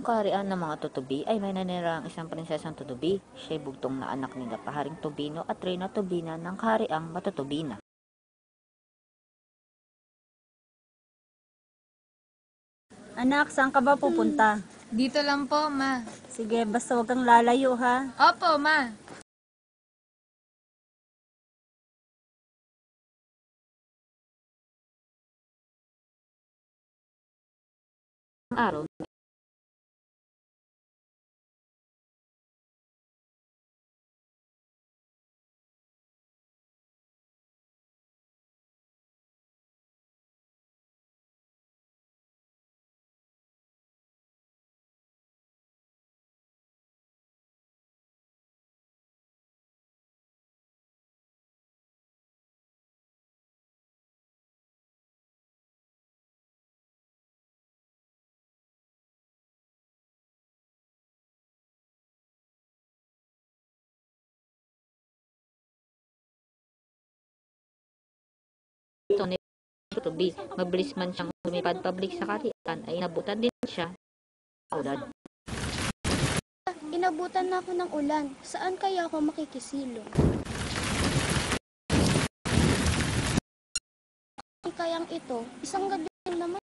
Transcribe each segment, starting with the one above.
kaharian ng mga tutubi ay may naniraang isang prinsesang tutubi. Siya'y bugtong na anak ni Paharing Tubino at Reyna Tubina ng kahariang Matutubina. Anak, saan ka ba pupunta? Dito lang po, ma. Sige, basta huwag kang lalayo ha. Opo, ma. Ang araw, ito ni tutubi. Mabilis man siyang lumipad pabalik sa kaharian ay nabutan din siya sa ulan. Inabutan na ako ng ulan. Saan kaya ako makikisilong? Kayang ito, isang gabi naman.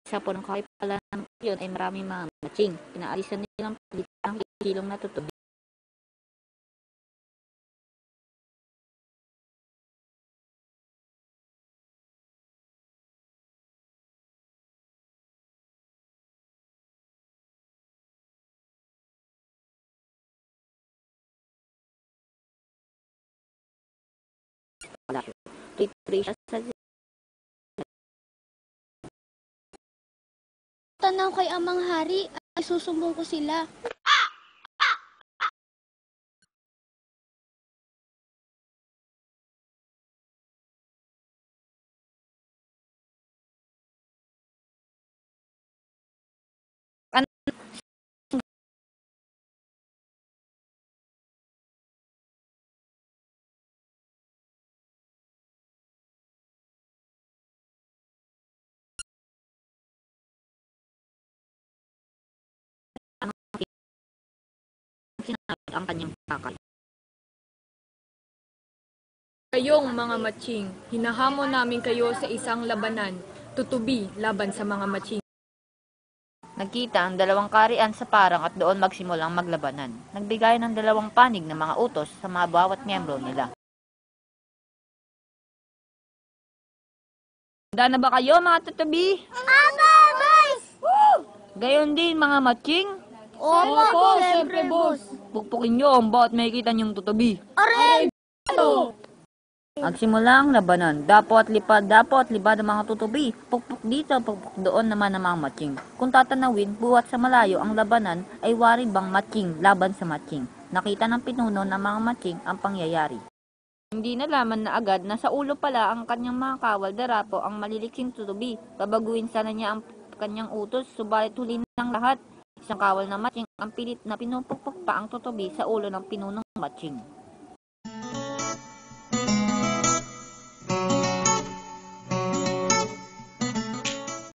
Sa punong kahoy pala ng yun ay maraming mga matching. Pinaalisan nilang palit ang kilong na tutubi. Tuloy siya sa Tanaw kay Amang Hari, ay susumbong ko sila. sinabi ang kanyang pakay. Kayong mga matching, hinahamon namin kayo sa isang labanan. Tutubi laban sa mga matching. Nagkita ang dalawang kaharian sa parang at doon magsimulang maglabanan. Nagbigay ng dalawang panig ng mga utos sa mga bawat miyembro nila. Handa na ba kayo mga tutubi? Aba, boys! Gayon din mga matching. Opo, siyempre, boss. Pukpukin nyo ang bawat makikita niyong tutubi. Aray! Magsimula ang labanan. Dapat lipad ang mga tutubi. Pukpuk dito, pukpuk doon naman ang mga matching. Kung tatanawin, buhat sa malayo ang labanan ay wari bang matching laban sa matching. Nakita ng pinuno ng mga matching ang pangyayari. Hindi nalaman na agad na sa ulo pala ang kanyang mga kawal darapo ang maliliksing tutubi. Babaguhin sana niya ang kanyang utos, subalit huli ng lahat. Isang kawal na matching ang pilit na pinupukpuk pa ang tutubi sa ulo ng pinunong matching.